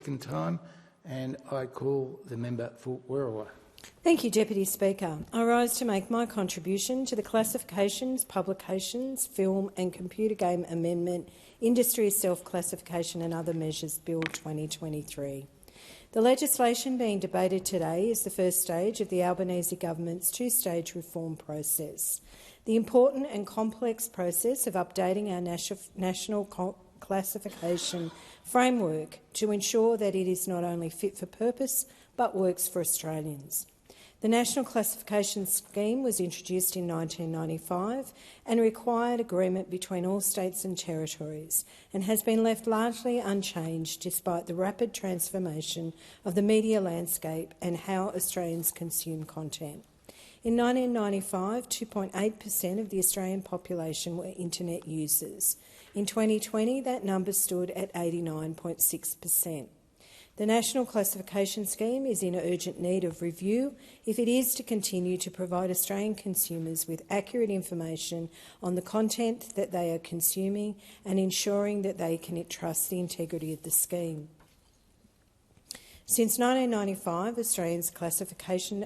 Second time, and I call the member for Werriwa. Thank you, Deputy Speaker. I rise to make my contribution to the Classifications, Publications, Film and Computer Game Amendment, Industry Self-Classification and Other Measures Bill 2023. The legislation being debated today is the first stage of the Albanese Government's two-stage reform process. The important and complex process of updating our national classification framework to ensure that it is not only fit for purpose but works for Australians. The National Classification Scheme was introduced in 1995 and required agreement between all states and territories and has been left largely unchanged despite the rapid transformation of the media landscape and how Australians consume content. In 1995, 2.8% of the Australian population were internet users. In 2020, that number stood at 89.6%. The National Classification Scheme is in urgent need of review if it is to continue to provide Australian consumers with accurate information on the content that they are consuming and ensuring that they can trust the integrity of the scheme. Since 1995, Australians' classification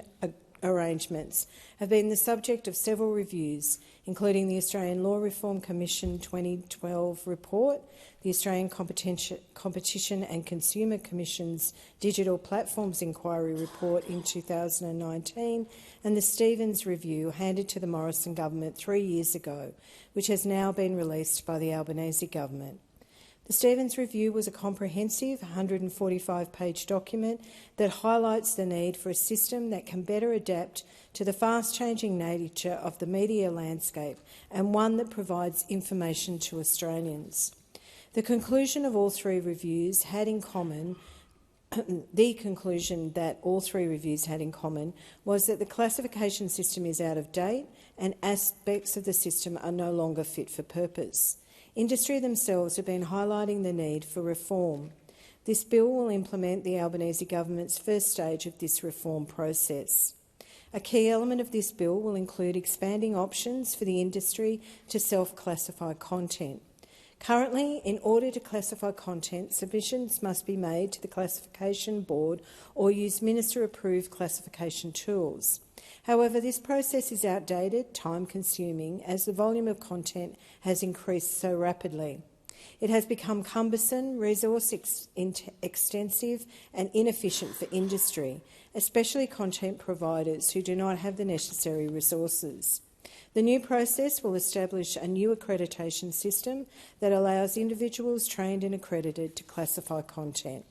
arrangements have been the subject of several reviews, including the Australian Law Reform Commission 2012 report, the Australian Competition and Consumer Commission's Digital Platforms Inquiry report in 2019, and the Stevens Review handed to the Morrison Government 3 years ago, which has now been released by the Albanese Government. The Stevens Review was a comprehensive 145-page document that highlights the need for a system that can better adapt to the fast-changing nature of the media landscape and one that provides information to Australians. The conclusion of all three reviews had in common the conclusion that all three reviews had in common was that the classification system is out of date and aspects of the system are no longer fit for purpose. Industry themselves have been highlighting the need for reform. This bill will implement the Albanese Government's first stage of this reform process. A key element of this bill will include expanding options for the industry to self-classify content. Currently, in order to classify content, submissions must be made to the Classification Board or use minister-approved classification tools. However, this process is outdated, time-consuming, as the volume of content has increased so rapidly. It has become cumbersome, resource-extensive and inefficient for industry, especially content providers who do not have the necessary resources. The new process will establish a new accreditation system that allows individuals trained and accredited to classify content.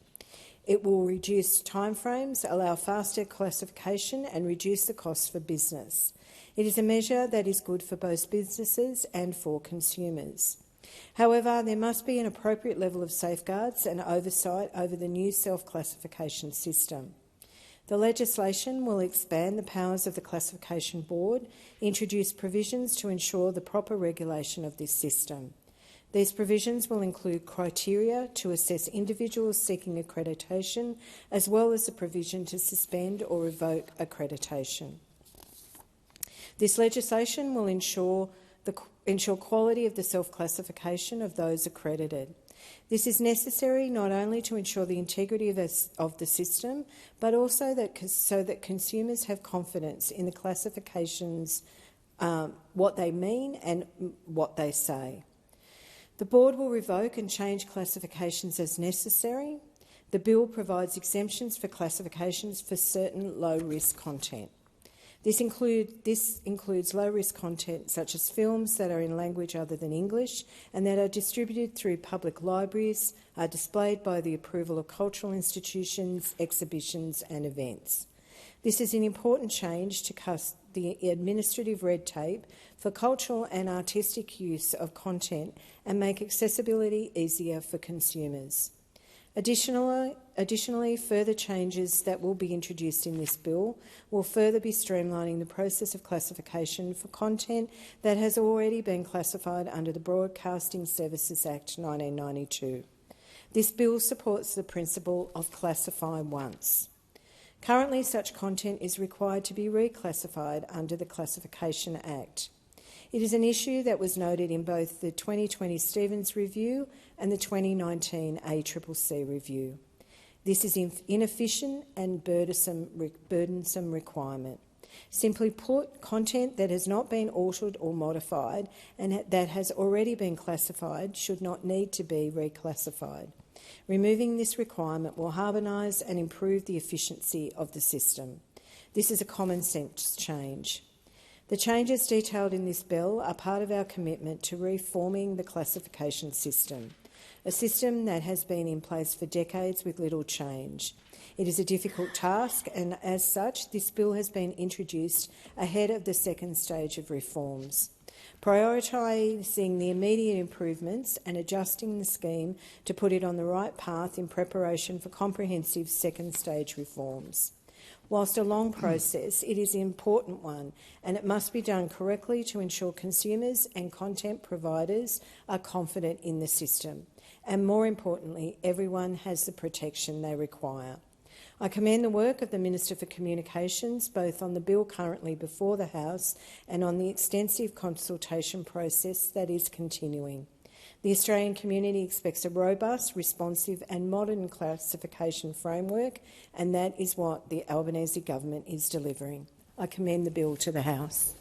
It will reduce timeframes, allow faster classification and reduce the costs for business. It is a measure that is good for both businesses and for consumers. However, there must be an appropriate level of safeguards and oversight over the new self-classification system. The legislation will expand the powers of the Classification Board, introduce provisions to ensure the proper regulation of this system. These provisions will include criteria to assess individuals seeking accreditation, as well as a provision to suspend or revoke accreditation. This legislation will ensure quality of the self-classification of those accredited. This is necessary not only to ensure the integrity of the system, but also so that consumers have confidence in the classifications, what they mean and what they say. The Board will revoke and change classifications as necessary. The bill provides exemptions for classifications for certain low-risk content. This includes low-risk content such as films that are in language other than English and that are distributed through public libraries, are displayed by the approval of cultural institutions, exhibitions and events. This is an important change to cut the administrative red tape for cultural and artistic use of content and make accessibility easier for consumers. Additionally, further changes that will be introduced in this bill will further be streamlining the process of classification for content that has already been classified under the Broadcasting Services Act 1992. This bill supports the principle of classify once. Currently, such content is required to be reclassified under the Classification Act. It is an issue that was noted in both the 2020 Stevens Review and the 2019 ACCC Review. This is inefficient and burdensome requirement. Simply put, content that has not been altered or modified and that has already been classified should not need to be reclassified. Removing this requirement will harmonise and improve the efficiency of the system. This is a common sense change. The changes detailed in this bill are part of our commitment to reforming the classification system, a system that has been in place for decades with little change. It is a difficult task, and as such, this bill has been introduced ahead of the second stage of reforms, prioritising the immediate improvements and adjusting the scheme to put it on the right path in preparation for comprehensive second stage reforms. Whilst a long process, it is an important one, and it must be done correctly to ensure consumers and content providers are confident in the system, and more importantly, everyone has the protection they require. I commend the work of the Minister for Communications, both on the bill currently before the House and on the extensive consultation process that is continuing. The Australian community expects a robust, responsive and modern classification framework, and that is what the Albanese Government is delivering. I commend the bill to the House.